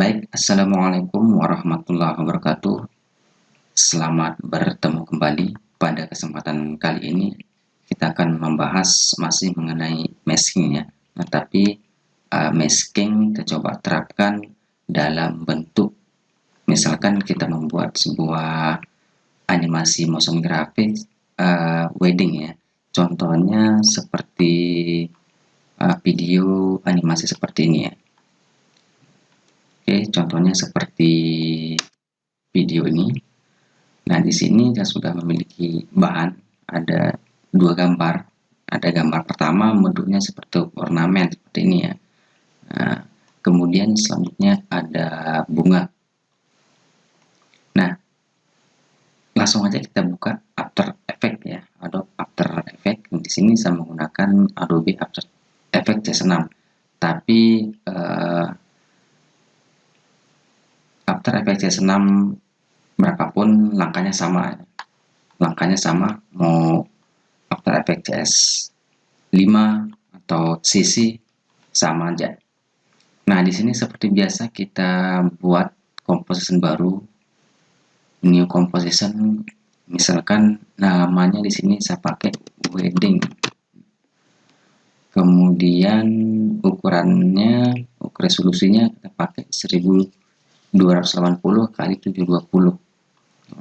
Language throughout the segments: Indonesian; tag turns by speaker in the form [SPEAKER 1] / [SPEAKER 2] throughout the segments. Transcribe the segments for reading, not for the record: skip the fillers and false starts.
[SPEAKER 1] Baik, Assalamualaikum warahmatullahi wabarakatuh. Selamat bertemu kembali. Pada kesempatan kali ini, kita akan membahas masih mengenai masking ya. Tapi masking kita coba terapkan dalam bentuk, misalkan kita membuat sebuah animasi motion graphic wedding ya. Contohnya seperti video animasi seperti ini ya. Oke, contohnya seperti video ini. Nah, di sini saya sudah memiliki bahan, ada dua gambar. Ada gambar pertama bentuknya seperti ornamen seperti ini ya. Nah, kemudian selanjutnya ada bunga. Nah, langsung aja kita buka After Effects ya, Adobe After Effects. Di sini saya menggunakan Adobe After Effects CS6. Tapi After Effects CS6 berapapun langkahnya sama. Mau After Effects CS5 atau CC sama aja. Nah, di sini seperti biasa kita buat composition baru, new composition. Misalkan namanya di sini saya pakai wedding. Kemudian ukuran resolusinya kita pakai 1280 kali 720.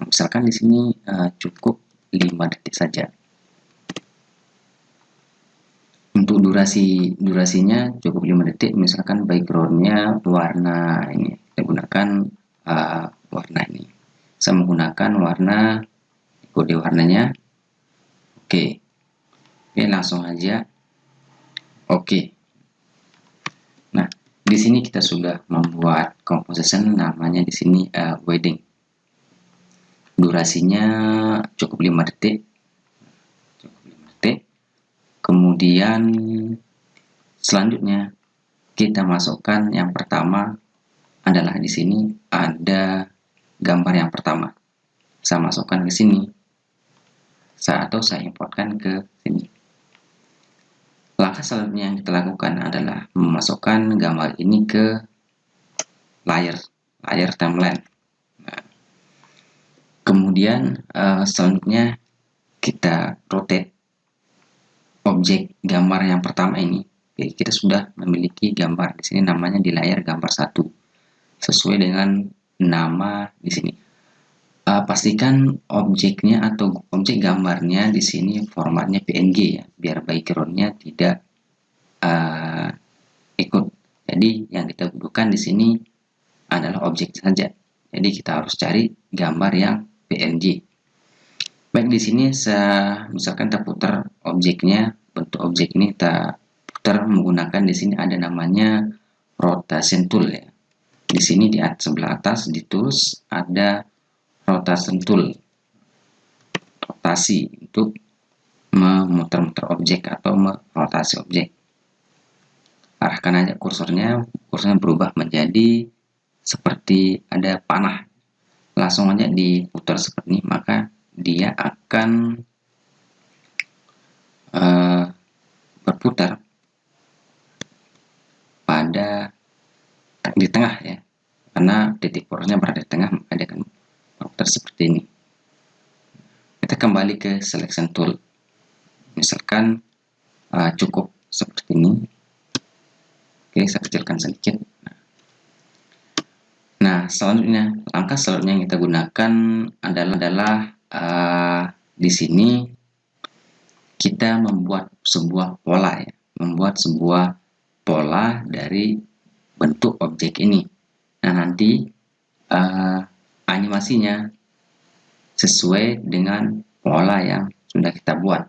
[SPEAKER 1] Misalkan di sini cukup 5 detik saja. Untuk durasinya cukup 5 detik. Misalkan backgroundnya warna ini, kita gunakan warna ini. Saya menggunakan warna kode warnanya. Oke, langsung aja. Oke. Nah, di sini kita sudah membuat composition, namanya di sini wedding. Durasinya cukup 5 detik. Kemudian selanjutnya kita masukkan yang pertama adalah di sini ada gambar yang pertama. Saya masukkan ke sini. Atau saya importkan ke sini. Langkah selanjutnya yang kita lakukan adalah memasukkan gambar ini ke layar timeline. Nah, kemudian selanjutnya kita rotate objek gambar yang pertama ini. Oke, kita sudah memiliki gambar di sini, namanya di layar gambar 1 sesuai dengan nama di sini. Pastikan objeknya atau objek gambarnya di sini formatnya PNG ya, biar backgroundnya tidak ikut. Jadi yang kita butuhkan di sini adalah objek saja. Jadi kita harus cari gambar yang PNG. Baik, di sini misalkan kita putar objeknya, bentuk objek ini kita putar menggunakan di sini ada namanya rotation tool ya. Di sini di sebelah atas di tools ada rotation tool, rotasi untuk memutar-mutar objek atau merotasi objek. Arahkan aja kursornya berubah menjadi seperti ada panah. Langsung aja diputar seperti ini, maka dia akan berputar pada di tengah ya, karena titik porosnya berada di tengah, maka dia akan berputar seperti ini. Kita kembali ke selection tool, misalkan cukup seperti ini. Oke, saya kecilkan sedikit. Nah, langkah selanjutnya yang kita gunakan adalah di sini kita membuat sebuah pola ya, dari bentuk objek ini. Nah, nanti animasinya sesuai dengan pola yang sudah kita buat.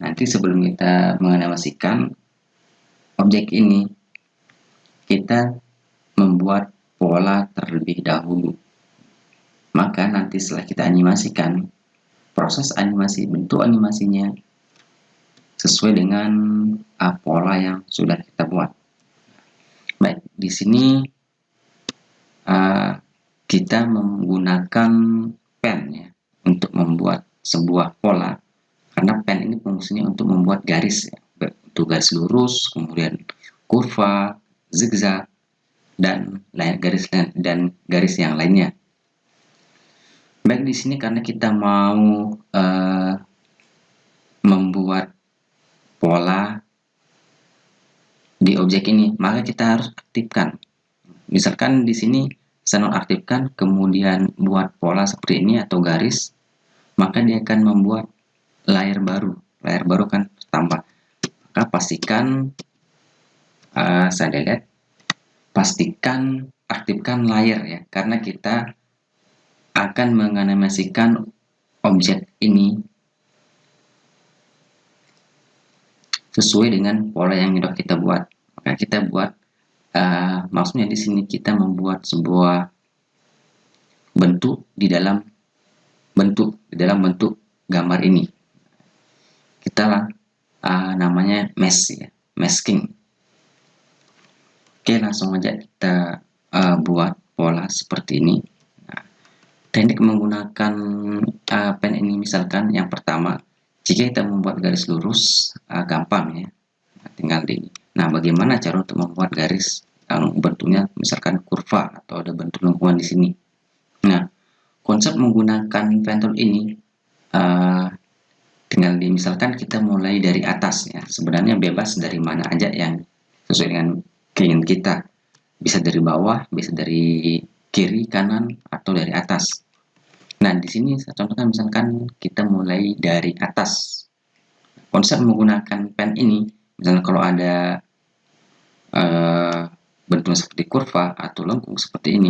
[SPEAKER 1] Nanti sebelum kita menganimasikan objek ini, kita membuat pola terlebih dahulu. Maka nanti setelah kita animasikan, proses animasi, bentuk animasinya sesuai dengan pola yang sudah kita buat. Baik, di sini kita menggunakan pen ya untuk membuat sebuah pola, karena pen ini fungsinya untuk membuat garis ya, untuk garis lurus, kemudian kurva, zigzag. dan garis yang lainnya. Baik, di sini karena kita mau membuat pola di objek ini, maka kita harus aktifkan. Misalkan di sini saya nonaktifkan, kemudian buat pola seperti ini atau garis, maka dia akan membuat layer baru. Layer baru kan tambah. Maka pastikan saya delete, pastikan aktifkan layer ya, karena kita akan menganimasikan objek ini sesuai dengan pola yang sudah kita buat. Maka kita buat, maksudnya di sini kita membuat sebuah bentuk di dalam bentuk gambar ini. Kita namanya mesh ya, masking. Oke, langsung aja kita buat pola seperti ini. Nah, teknik menggunakan pen ini, misalkan yang pertama, jika kita membuat garis lurus, gampang ya, tinggal di. Nah, bagaimana cara untuk membuat garis yang bentuknya misalkan kurva atau ada bentuk lengkungan di sini? Nah, konsep menggunakan pen tool ini tinggal misalkan kita mulai dari atas ya. Sebenarnya bebas dari mana aja yang sesuai dengan keinginan kita. Bisa dari bawah, bisa dari kiri, kanan, atau dari atas. Nah, di sini saya contohkan misalkan kita mulai dari atas. Konsep menggunakan pen ini, misalnya kalau ada bentuk seperti kurva atau lengkung seperti ini,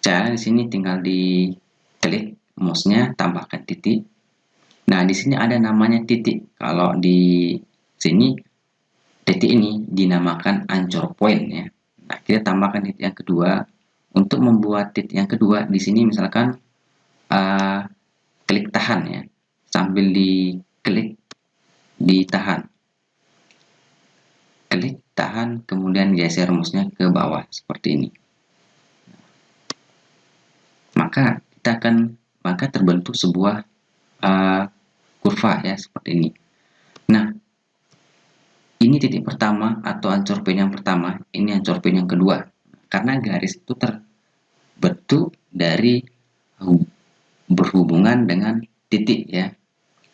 [SPEAKER 1] cara di sini tinggal diklik mouse-nya, tambahkan titik. Nah, di sini ada namanya titik. Kalau di sini titik ini dinamakan anchor point ya. Nah, kita tambahkan titik yang kedua. Untuk membuat titik yang kedua di sini misalkan klik tahan ya, sambil diklik ditahan, klik tahan, kemudian geser mouse-nya ke bawah seperti ini. Maka terbentuk sebuah kurva ya seperti ini. Nah, ini titik pertama atau anchor point yang pertama, ini anchor point yang kedua. Karena garis itu terbentuk dari berhubungan dengan titik ya.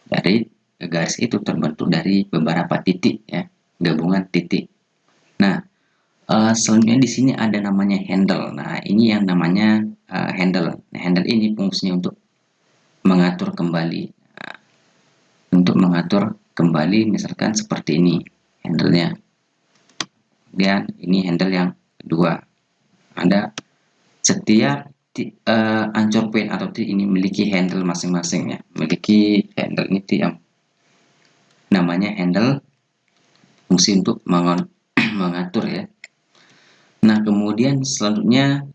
[SPEAKER 1] Dari garis itu terbentuk dari beberapa titik ya, gabungan titik. Nah, selanjutnya di sini ada namanya handle. Nah, ini yang namanya handle. Nah, handle ini fungsinya untuk mengatur kembali. Nah, untuk mengatur kembali misalkan seperti ini handle-nya. Dan ini handle yang kedua. Ada setiap anchor point atau titik ini memiliki handle masing-masing ya. Memiliki handle ini yang namanya handle, fungsi untuk mengatur ya. Nah, kemudian selanjutnya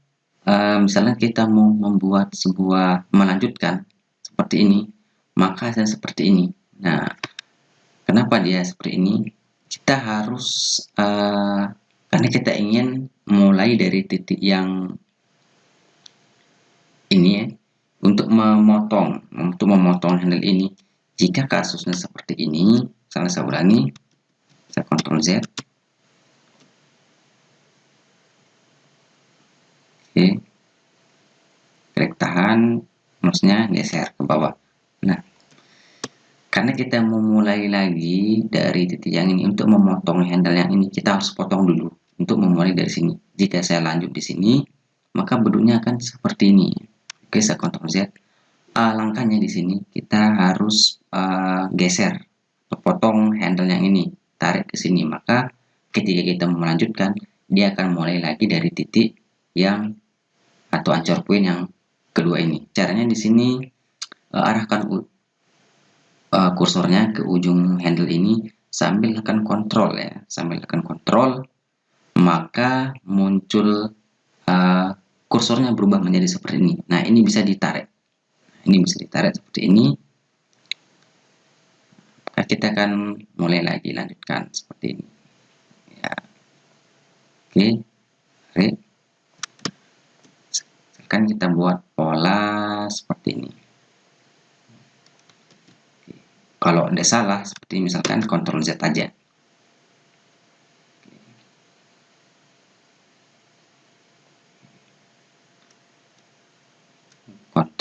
[SPEAKER 1] misalnya kita mau membuat melanjutkan seperti ini, maka saya seperti ini. Nah, kenapa dia seperti ini? Kita harus karena kita ingin mulai dari titik yang ini ya, untuk memotong handle ini. Jika kasusnya seperti ini, misalnya saya ulangi, saya Ctrl Z. Oke, klik tahan, mouse-nya geser ke bawah. Nah, karena kita memulai lagi dari titik yang ini untuk memotong handle yang ini, kita harus potong dulu untuk memulai dari sini. Jika saya lanjut di sini, maka bentuknya akan seperti ini. Oke, saya Ctrl Z. Langkahnya di sini kita harus geser, potong handle yang ini, tarik ke sini. Maka ketika kita melanjutkan, dia akan mulai lagi dari titik yang atau anchor point yang kedua ini. Caranya di sini arahkan kursornya ke ujung handle ini sambil tekan kontrol ya, sambil tekan kontrol, maka muncul kursornya berubah menjadi seperti ini. Nah, ini bisa ditarik. Ini bisa ditarik seperti ini. Maka kita akan mulai lagi, lanjutkan seperti ini. Ya. Oke, tarik. Sekarang kita buat pola seperti ini. Kalau ada salah, seperti misalkan Ctrl Z aja.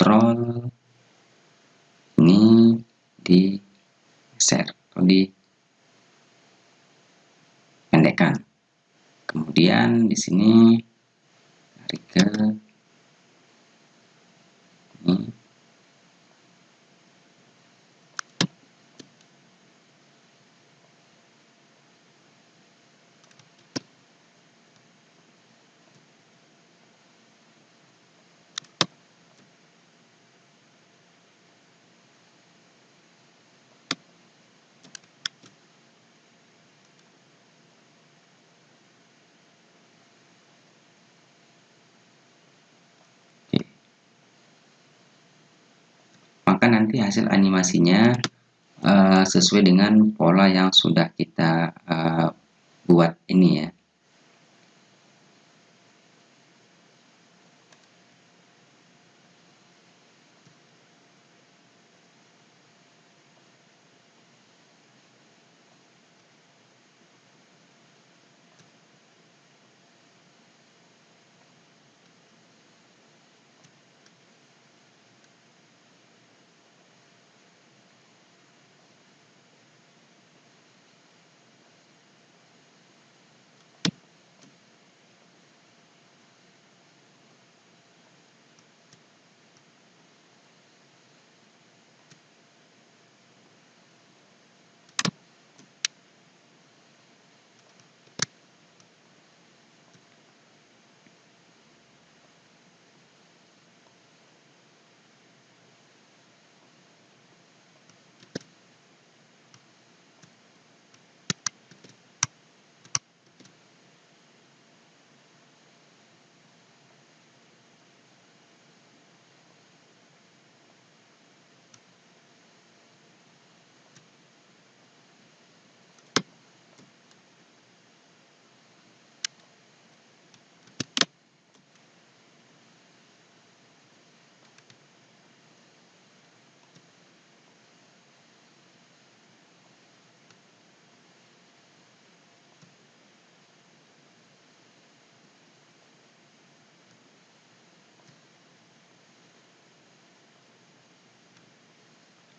[SPEAKER 1] kontrol ini di share atau dipendekkan. Kemudian di sini tarik ke ini. Maka nanti hasil animasinya sesuai dengan pola yang sudah kita buat ini ya.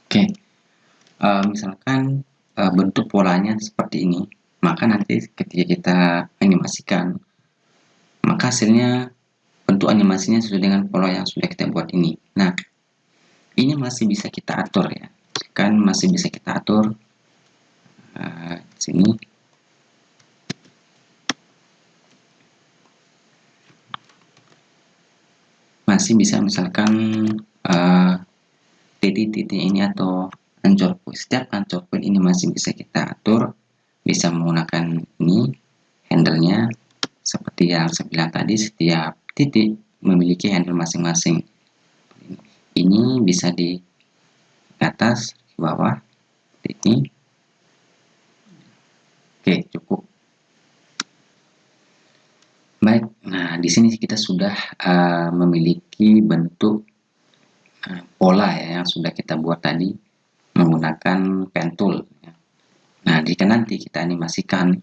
[SPEAKER 1] Oke, misalkan bentuk polanya seperti ini, maka nanti ketika kita animasikan, maka hasilnya bentuk animasinya sesuai dengan pola yang sudah kita buat ini. Nah, ini masih bisa kita atur ya, kan masih bisa kita atur sini. Masih bisa misalkan titik-titik ini atau anchor point. Setiap anchor point ini masih bisa kita atur, bisa menggunakan ini handle-nya seperti yang saya bilang tadi, setiap titik memiliki handle masing-masing. Ini bisa di atas, di bawah, ini. Oke, cukup. Baik, nah di sini kita sudah memiliki bentuk pola ya yang sudah kita buat tadi menggunakan pen tool. Nah, jika nanti kita animasikan,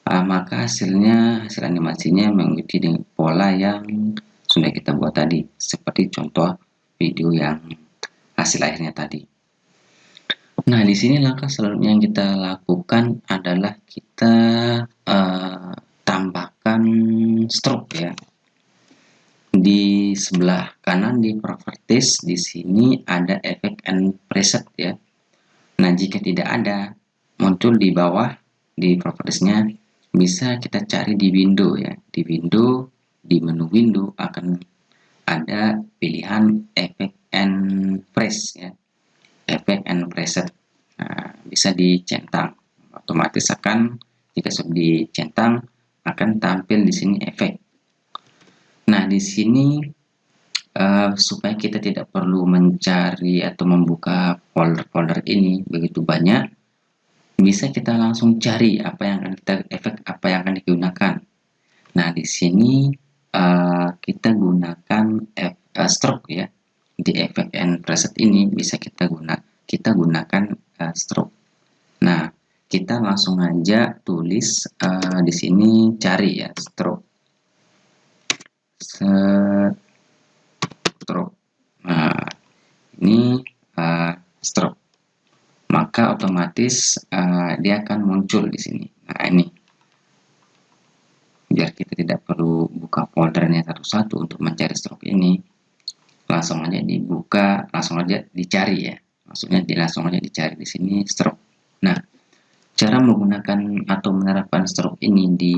[SPEAKER 1] maka hasil animasinya mengikuti dengan pola yang sudah kita buat tadi, seperti contoh video yang hasil akhirnya tadi. Nah, di sini langkah selanjutnya yang kita lakukan adalah kita tambahkan stroke ya. Di sebelah kanan di properties di sini ada effect and preset ya. Nah, jika tidak ada, muncul di bawah di propertiesnya, bisa kita cari di window ya. Di window, di menu window akan ada pilihan effect and press ya. Effect and preset. Nah, bisa dicentang. Otomatis akan jika sudah dicentang akan tampil di sini efek. Nah, di sini supaya kita tidak perlu mencari atau membuka folder-folder ini begitu banyak, bisa kita langsung cari apa yang akan kita efek apa yang akan digunakan. Nah, di sini kita gunakan stroke ya. Di effect and preset ini bisa kita gunakan stroke. Nah, kita langsung aja tulis di sini cari ya stroke. Nah, otomatis dia akan muncul di sini. Nah, ini biar kita tidak perlu buka foldernya satu-satu untuk mencari stroke ini, langsung aja dibuka, langsung aja dicari ya. Maksudnya langsung aja dicari di sini stroke. Nah, cara menggunakan atau menerapkan stroke ini di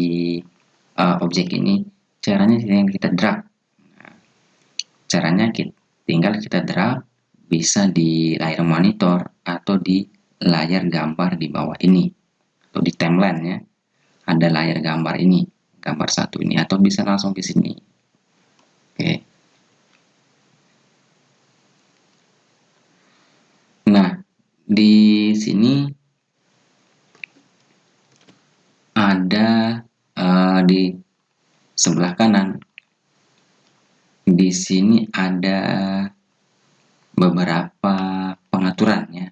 [SPEAKER 1] objek ini, caranya tinggal kita drag. Nah, caranya tinggal kita drag, bisa di layar monitor atau di layar gambar di bawah ini, atau di timeline ya. Ada layar gambar ini, gambar satu ini, atau bisa langsung ke sini. Oke. Nah, di sini ada di sebelah kanan. Di sini ada beberapa pengaturan ya,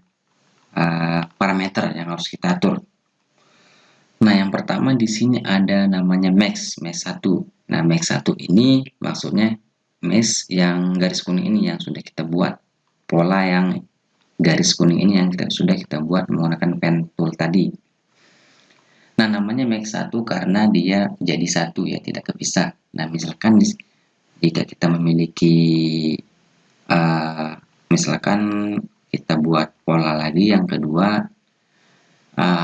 [SPEAKER 1] parameter yang harus kita atur. Nah, yang pertama di sini ada namanya max 1. Nah, max 1 ini maksudnya max yang garis kuning ini yang sudah kita buat. Pola yang garis kuning ini yang sudah kita buat menggunakan pen tool tadi. Nah, namanya max 1 karena dia jadi satu ya, tidak kepisah. Nah, misalkan jika kita memiliki misalkan kita buat pola lagi yang kedua,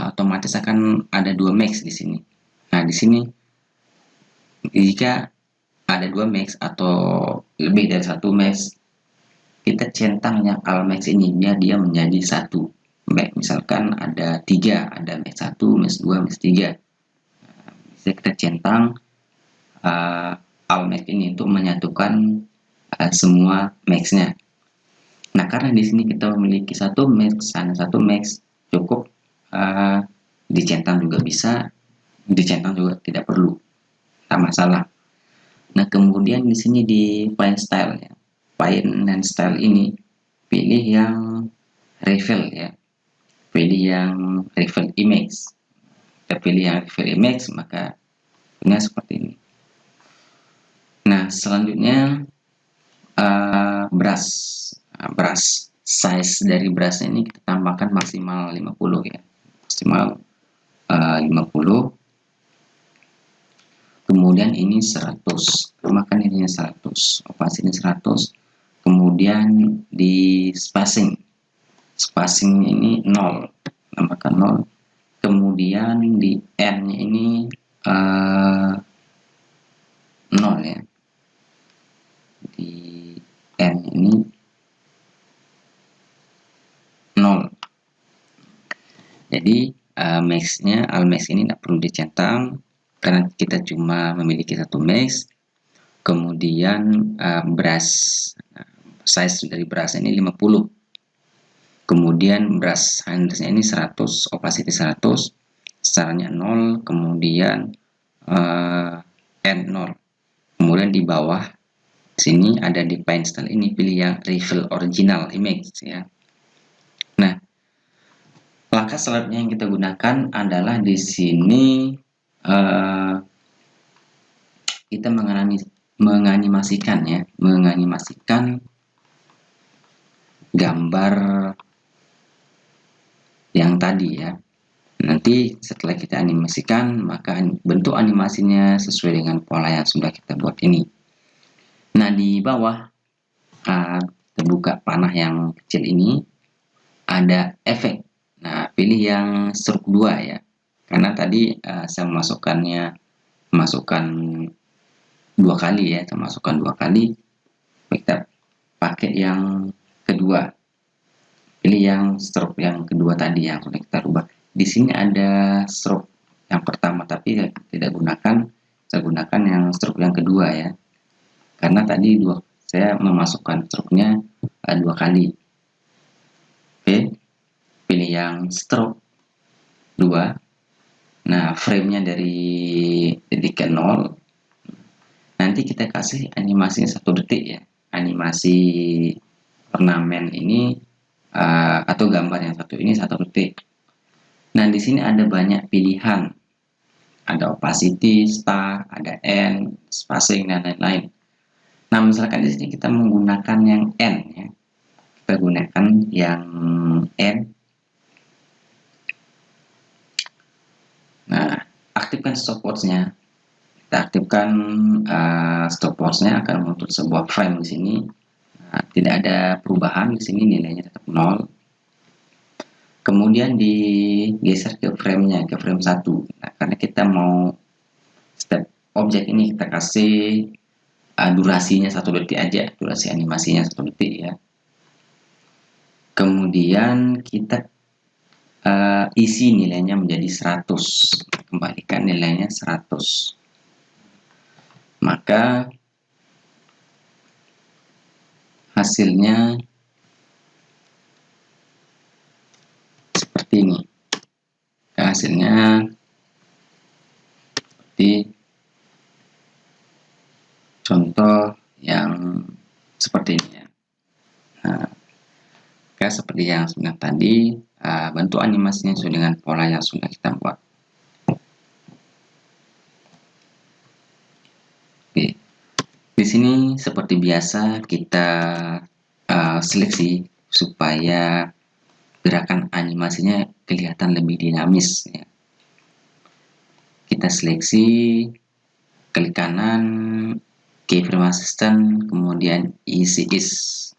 [SPEAKER 1] otomatis akan ada 2 max di sini. Nah, di sini jika ada 2 max atau lebih dari 1 max, kita centang yang all max ini biar dia menjadi 1 max. Misalkan ada 3, ada max 1, max 2, max 3. Bisa kita centang all max ini untuk menyatukan semua max-nya. Nah, karena di sini kita memiliki 1 max, sana 1 max, cukup dicentang juga bisa, dicentang juga tidak perlu, tak masalah. Nah, kemudian di sini di find style ya, find and style ini pilih yang reveal ya, pilih yang reveal image. Kita pilih yang reveal image, maka ini seperti ini. Nah, selanjutnya brush. Brush size dari brushnya ini kita tambahkan maksimal 50 ya, maksimal 50. Kemudian ini 100, tambahkan ini 100, opacity 100. Kemudian di spacing ini 0, tambahkan 0. Kemudian di n nya ini 0 ya, di n ini 0. Jadi max-nya, all max ini tidak perlu dicentang karena kita cuma memiliki 1 max. Kemudian brush size dari brush ini 50. Kemudian brush handles-nya ini 100, opacity 100, caranya 0, kemudian n 0. Kemudian di bawah sini ada di find style ini, pilih yang reveal original image ya. Nah, langkah selanjutnya yang kita gunakan adalah di sini kita menganimasikan ya, menganimasikan gambar yang tadi ya. Nanti setelah kita animasikan, maka bentuk animasinya sesuai dengan pola yang sudah kita buat ini. Nah, di bawah terbuka panah yang kecil ini ada efek. Nah, pilih yang stroke 2 ya, karena tadi saya masukkan 2 kali ya, saya masukkan 2 kali. Kita pakai yang kedua, pilih yang stroke yang kedua tadi yang sudah kita rubah. Di sini ada stroke yang pertama tapi tidak gunakan, saya gunakan yang stroke yang kedua ya, karena tadi saya memasukkan stroke-nya 2 kali. Oke, pilih yang stroke 2. Nah, frame-nya dari titik ke 0. Nanti kita kasih animasinya 1 detik ya, animasi ornamen ini atau gambar yang satu ini 1 detik. Nah, di sini ada banyak pilihan, ada opacity, star, ada n, spacing dan lain-lain. Nah, misalkan di sini kita menggunakan yang n ya, kita gunakan yang n. Nah, aktifkan stopwatch-nya. Kita aktifkan stopwatch-nya akan muncul sebuah frame di sini. Nah, tidak ada perubahan di sini, nilainya tetap 0. Kemudian digeser ke frame-nya, ke frame 1. Nah, karena kita mau step objek ini kita kasih durasinya 1 detik aja, durasi animasinya 1 detik ya. Kemudian kita isi nilainya menjadi 100, kembalikan nilainya 100. Maka hasilnya seperti ini. Hasilnya seperti contoh yang seperti ini ya. Nah, seperti yang sudah tadi, bentuk animasinya sesuai dengan pola yang sudah kita buat. Oke. Di sini seperti biasa kita seleksi supaya gerakan animasinya kelihatan lebih dinamis ya. Kita seleksi, klik kanan, keyframe assistant, kemudian easy ease.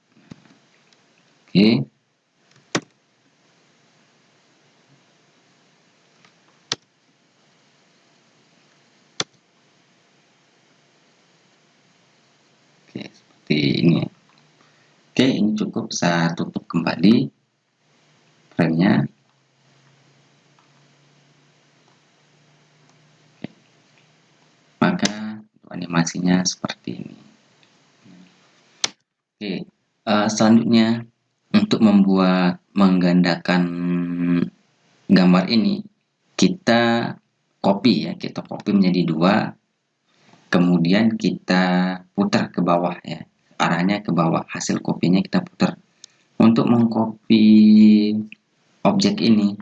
[SPEAKER 1] Oke. Seperti ini. Oke, ini cukup. Saya tutup kembali frame-nya. Maka animasinya seperti ini. Oke, selanjutnya untuk menggandakan gambar ini, kita copy ya, kita copy menjadi 2, kemudian kita putar ke bawah ya, arahnya ke bawah, hasil kopinya kita putar. Untuk mengcopy objek ini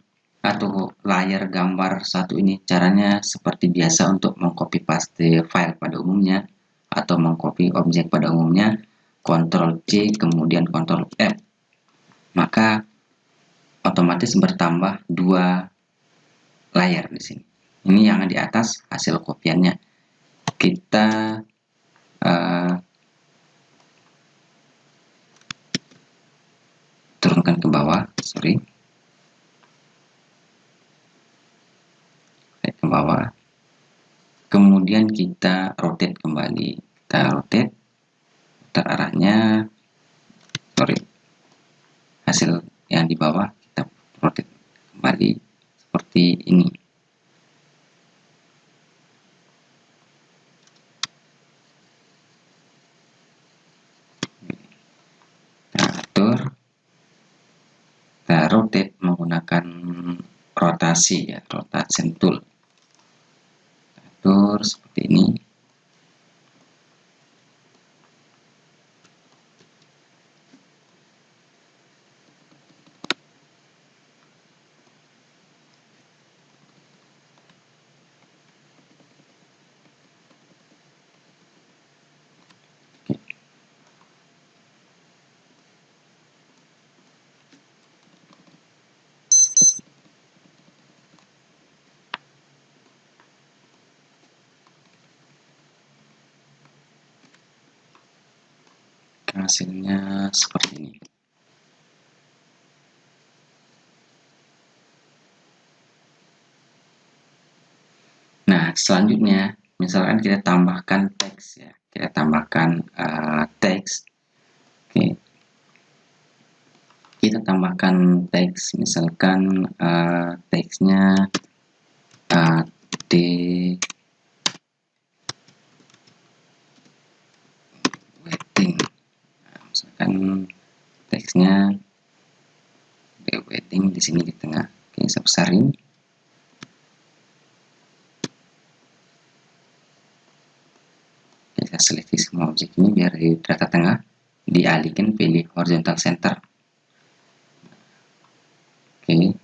[SPEAKER 1] atau layar gambar satu ini, caranya seperti biasa untuk mengcopy paste file pada umumnya atau mengcopy objek pada umumnya, Ctrl C kemudian Ctrl F, maka otomatis bertambah 2 layar di sini. Ini yang di atas hasil kopiannya. Kita turunkan ke bawah, ke bawah. Kemudian kita rotate kembali, kita rotate, putar arahnya, hasil yang di bawah kita rotate kembali seperti ini. Kita atur, kita rotate menggunakan rotasi ya, rotation tool. Atur seperti ini. Hasilnya seperti ini. Nah, selanjutnya misalkan kita tambahkan teks ya, kita tambahkan teks. Oke, kita tambahkan teks, misalkan teksnya D wedding. Nah, misalkan teksnya D wedding di sini di tengah. Oke, saya besarin. Kita seleksi semua objek ini biar di data tengah, dialihkan, pilih horizontal center. Oke.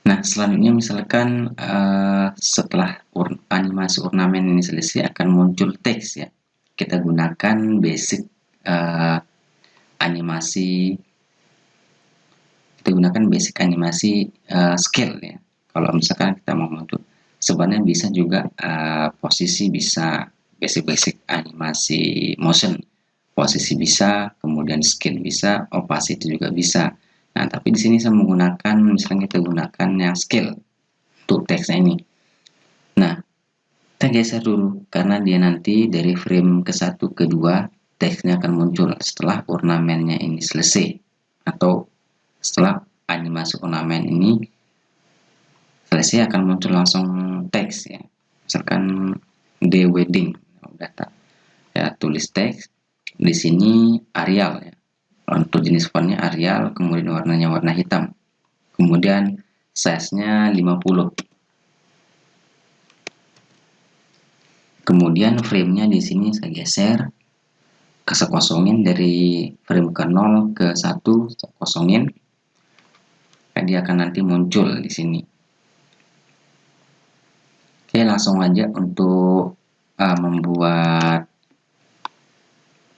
[SPEAKER 1] Nah, selanjutnya misalkan setelah animasi ornamen ini selesai akan muncul teks ya. Kita gunakan basic animasi. Kita kita gunakan basic animasi scale ya. Kalau misalkan kita mau muncul, sebenarnya bisa juga posisi, bisa basic animasi motion, posisi bisa, kemudian scale bisa, opacity juga bisa. Nah, tapi di sini saya menggunakan, misalnya kita gunakan yang scale untuk teksnya ini. Nah, kita geser dulu karena dia nanti dari frame ke 1 ke 2 teksnya akan muncul setelah ornamennya ini selesai, atau setelah animasi ornamen ini selesai akan muncul langsung teks ya. Misalkan the wedding, udah tak ya, tulis teks di sini Arial ya. Untuk jenis fontnya Arial, kemudian warnanya warna hitam. Kemudian size-nya 50. Kemudian frame-nya di sini saya geser, saya kosongin dari frame ke 0 ke 1, saya kosongin. Dia akan nanti muncul di sini. Oke, langsung aja untuk membuat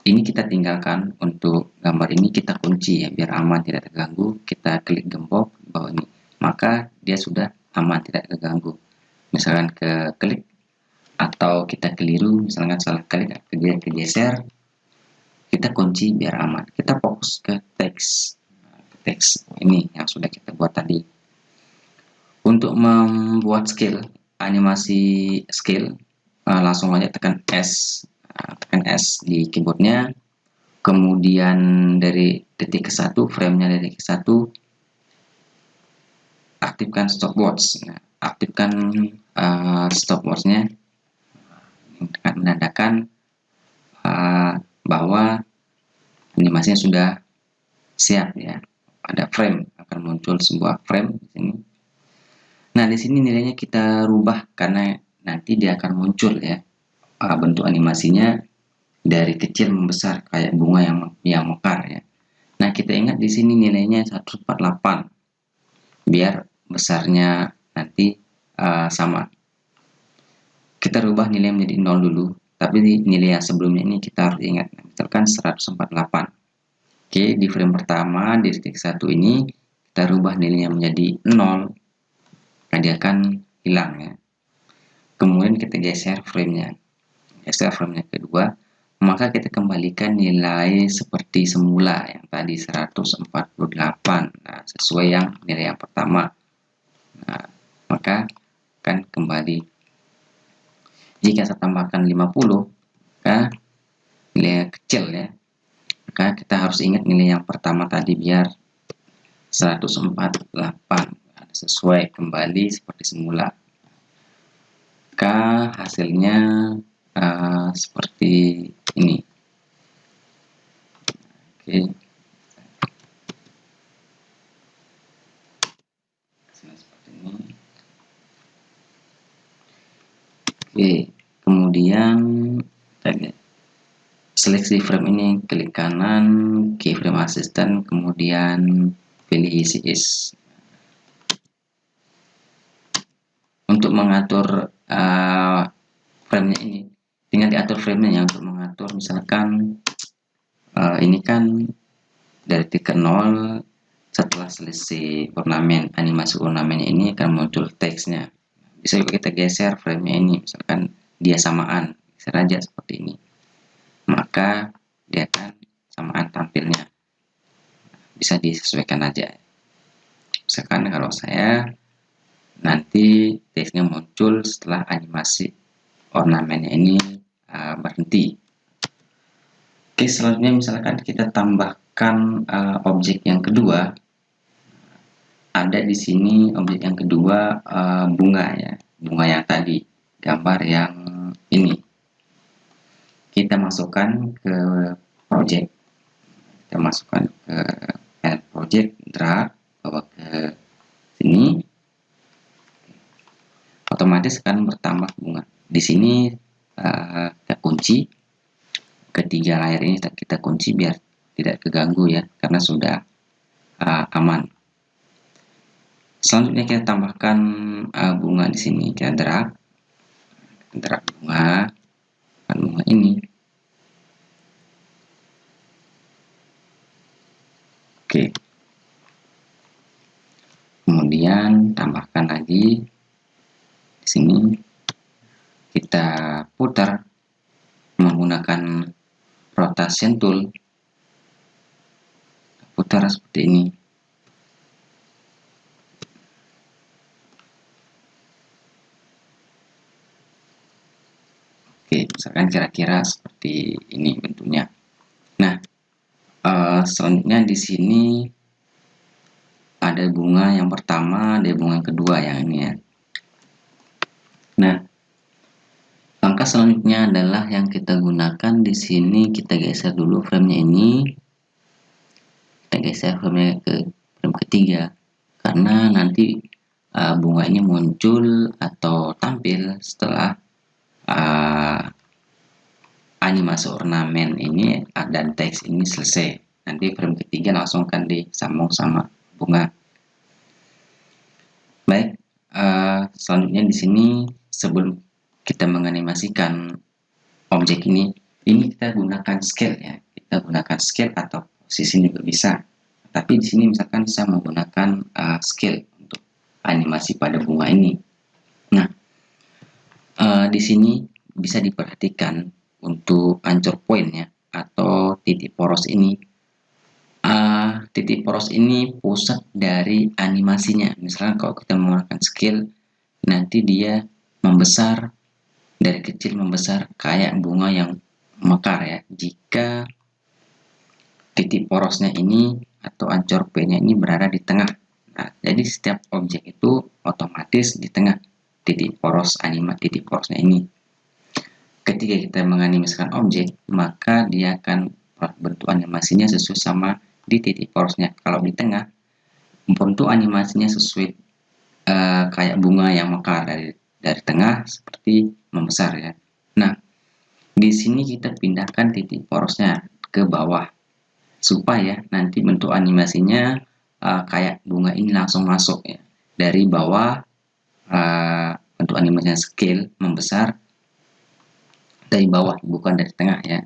[SPEAKER 1] ini kita tinggalkan. Untuk gambar ini kita kunci ya, biar aman tidak terganggu. Kita klik gembok di bawah ini, maka dia sudah aman tidak terganggu. Misalkan ke klik atau kita keliru, misalkan salah klik, kegeser, kita kunci biar aman. Kita fokus ke teks ini yang sudah kita buat tadi. Untuk membuat scale, animasi scale, langsung aja tekan S di keyboardnya. Kemudian dari detik ke 1, frame-nya dari detik ke 1, aktifkan stopwatch. Nah, aktifkan stopwatch-nya akan menandakan bahwa animasinya sudah siap ya. Ada frame, akan muncul sebuah frame di sini. Nah, di sini nilainya kita rubah karena nanti dia akan muncul ya, bentuk animasinya dari kecil membesar kayak bunga yang mekar ya. Nah, kita ingat di sini nilainya 148 biar besarnya nanti sama. Kita rubah nilai menjadi 0 dulu, tapi nilai yang sebelumnya ini kita harus ingat, misalkan 148. Oke, di frame pertama di detik 1 ini kita rubah nilainya menjadi 0, maka dia akan hilang ya. Kemudian kita geser frame-nya kedua, maka kita kembalikan nilai seperti semula yang tadi 148. Nah, sesuai yang nilai yang pertama. Nah, maka akan kembali. Jika saya tambahkan 50, maka nilai kecil ya. Maka kita harus ingat nilai yang pertama tadi biar 148 sesuai kembali seperti semula. Maka hasilnya seperti ini. Oke. Seperti ini. Oke, kemudian seleksi frame ini, klik kanan, keyframe assistant, kemudian pilih easy ease. Untuk mengatur frame-nya ini, tinggal diatur frame-nya ya, untuk mengatur misalkan ini kan dari titik 0, setelah selesai ornamen, animasi ornamennya ini akan muncul teksnya. Bisa juga kita geser frame-nya ini, misalkan dia samaan, geser aja seperti ini, maka dia akan samaan tampilnya. Bisa disesuaikan aja. Misalkan kalau saya nanti teksnya muncul setelah animasi ornamennya ini berhenti. Oke, selanjutnya misalkan kita tambahkan objek yang kedua. Ada di sini objek yang kedua, bunga ya, bunga yang tadi, gambar yang ini. Kita masukkan ke project, kita masukkan ke add project, drag, bawa ke sini, otomatis akan bertambah bunga. Di sini kita kunci ketiga layar ini, kita kunci biar tidak keganggu ya, karena sudah aman. Selanjutnya kita tambahkan bunga di sini, kita drag bunga ini. Oke. Kemudian tambahkan lagi di sini, kita putar menggunakan rotation tool, putar seperti ini. Oke, misalkan kira-kira seperti ini bentuknya. Nah, selanjutnya di sini ada bunga yang pertama, ada bunga yang kedua yang ini ya. Nah, langkah selanjutnya adalah yang kita gunakan di sini, kita geser dulu framenya ini. Kita geser framenya ke frame ketiga, karena nanti bunga ini muncul atau tampil setelah animasi ornamen ini dan teks ini selesai. Nanti frame ketiga langsung akan disambung sama bunga. Baik, selanjutnya di sini sebelum kita menganimasikan objek ini kita gunakan scale ya. Kita gunakan scale atau posisi juga bisa. Tapi di sini misalkan saya menggunakan scale untuk animasi pada bunga ini. Nah, di sini bisa diperhatikan untuk anchor point ya, atau titik poros ini. Titik poros ini pusat dari animasinya. Misalkan kalau kita menggunakan scale, nanti dia membesar dari kecil membesar kayak bunga yang mekar ya. Jika titik porosnya ini atau anchor point-nya ini berada di tengah. Nah, jadi setiap objek itu otomatis di tengah titik poros titik porosnya ini. Ketika kita menganimasikan objek, maka dia akan bentuk animasinya sesuai sama di titik porosnya. Kalau di tengah, bentuk animasinya sesuai kayak bunga yang mekar dari tengah seperti membesar ya. Nah, di sini kita pindahkan titik porosnya ke bawah supaya nanti bentuk animasinya kayak bunga ini langsung masuk ya. Dari bawah bentuk animasinya scale membesar dari bawah, bukan dari tengah ya.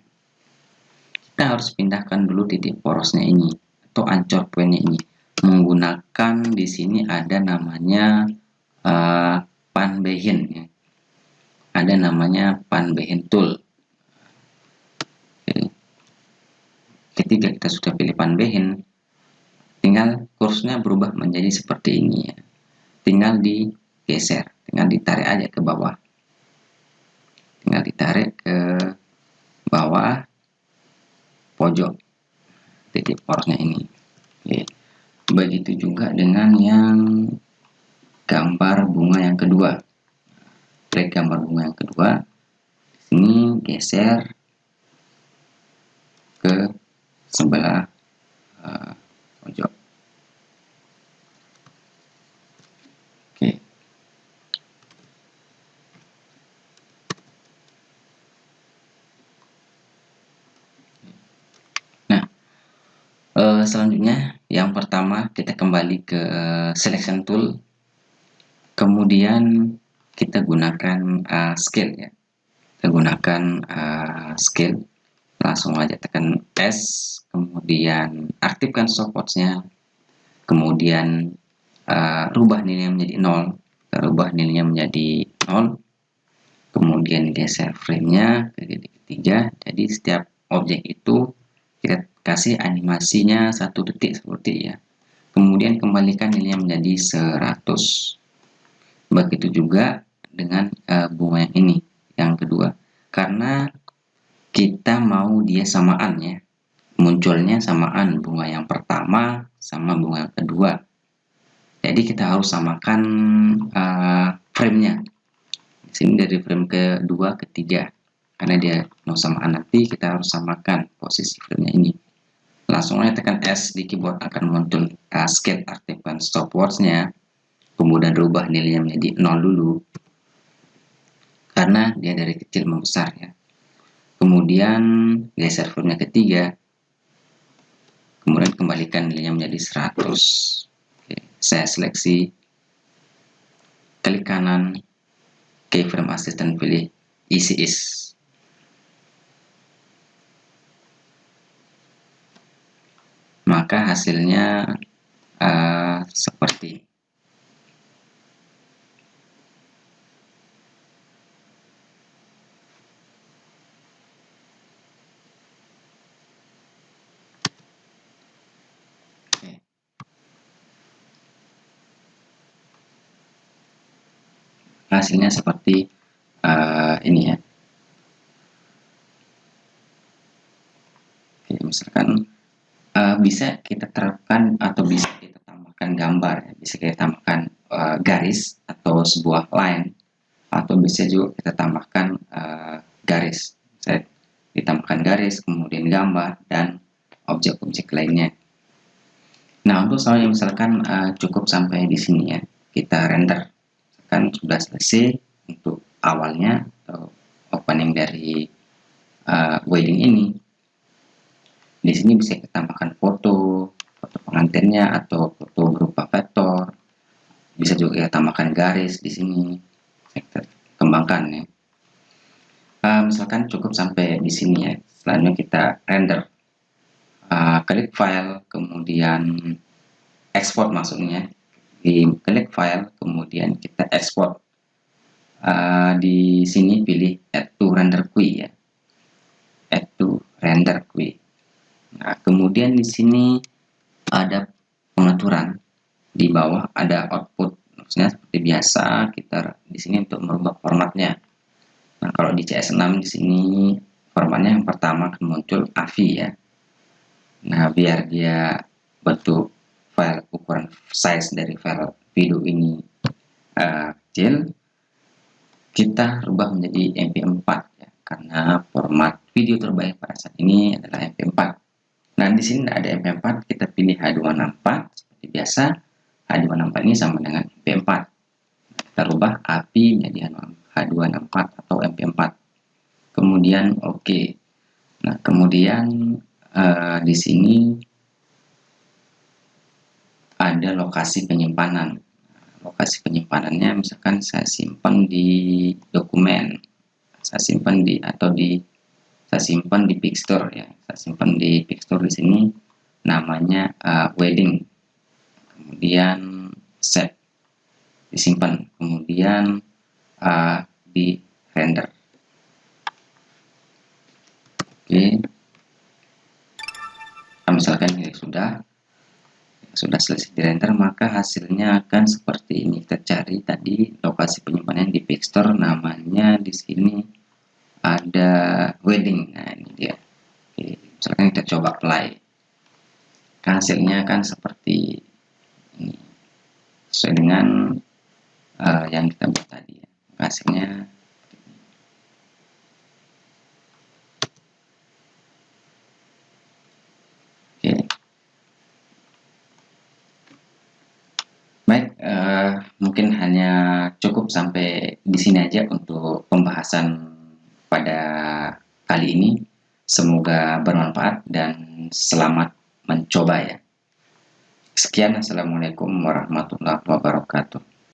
[SPEAKER 1] Kita harus pindahkan dulu titik porosnya ini atau anchor point-nya ini. Menggunakan di sini ada namanya pan behin ya. Ada namanya pan behin tool. Ketika kita sudah pilih pan behin, tinggal kursnya berubah menjadi seperti ini ya. Tinggal digeser, tinggal ditarik aja ke bawah. Tinggal ditarik ke bawah pojok titik porosnya ini. Oke. Begitu juga dengan yang gambar bunga yang kedua. Klik gambar bunga yang kedua. Sini geser ke sebelah pojok. Oke. Nah, selanjutnya yang pertama kita kembali ke selection tool, kemudian kita gunakan scale ya. Kita gunakan scale, langsung aja tekan S, kemudian aktifkan stopwatch-nya, kemudian rubah nilainya menjadi 0, rubah nilainya menjadi 0, kemudian geser frame-nya ke titik ketiga. Jadi setiap objek itu kita kasih animasinya 1 detik seperti ya. Kemudian kembalikan nilainya menjadi 100. Begitu juga dengan bunga yang ini, yang kedua. Karena kita mau dia samaan ya. Munculnya samaan bunga yang pertama sama bunga yang kedua. Jadi kita harus samakan frame-nya. Di sini dari frame kedua ke ketiga. Karena dia mau samaan nanti, kita harus samakan posisi frame-nya ini. Langsung aja tekan S di keyboard, akan muncul scale, aktifkan stopwatch-nya. Kemudian rubah nilainya menjadi 0 dulu. Karena dia dari kecil membesar ya. Kemudian geser frame-nya ketiga. Kemudian kembalikan nilainya menjadi 100. Oke, saya seleksi, klik kanan, keyframe assistant, pilih easy ease. Maka hasilnya seperti hasilnya seperti ini ya. Oke, misalkan bisa kita terapkan atau bisa kita tambahkan gambar, ya. Bisa kita tambahkan garis atau sebuah line, atau bisa juga kita tambahkan garis. Saya ditambahkan garis, kemudian gambar dan objek-objek lainnya. Nah, untuk soalnya misalkan cukup sampai di sini ya, kita render. Kan sudah selesai untuk awalnya atau opening dari wedding ini. Di sini bisa kita tambahkan foto pengantinnya atau foto berupa vektor. Bisa juga kita tambahkan garis di sini. Kita kembangkan ya. Misalkan cukup sampai di sini ya. Selanjutnya kita render. Klik file, kemudian export maksudnya. Di klik file, kemudian kita export. Di sini pilih add to render queue ya. Add to render queue. Nah, kemudian di sini ada pengaturan, di bawah ada output. Maksudnya seperti biasa kita di sini untuk merubah formatnya. Nah, kalau di CS6 di sini formatnya yang pertama akan muncul AVI ya. Nah, biar dia bentuk file ukuran size dari file video ini kecil, kita rubah menjadi MP4 ya, karena format video terbaik pada saat ini adalah MP4. Nah, di sini ada MP4, kita pilih H264 seperti biasa. H264 ini sama dengan MP4. Kita rubah API menjadi H264 atau MP4. Kemudian OK. Nah, kemudian di sini ada lokasi penyimpanan. Lokasi penyimpanannya misalkan saya simpan di dokumen. Saya simpan di Pixtor ya. Saya simpan di Pixtor di sini namanya wedding. Kemudian save, disimpan, kemudian di render. Oke. Nah, misalkan ini sudah selesai di render, maka hasilnya akan seperti ini. Kita cari tadi lokasi penyimpanan di Pixtor, namanya di sini ada wedding. Nah, ini dia. Oke, misalkan kita coba play, hasilnya kan seperti ini, sesuai dengan yang kita buat tadi ya. Hasilnya oke. Baik, mungkin hanya cukup sampai di sini aja untuk pembahasan pada kali ini. Semoga bermanfaat dan selamat mencoba ya. Sekian, assalamualaikum warahmatullahi wabarakatuh.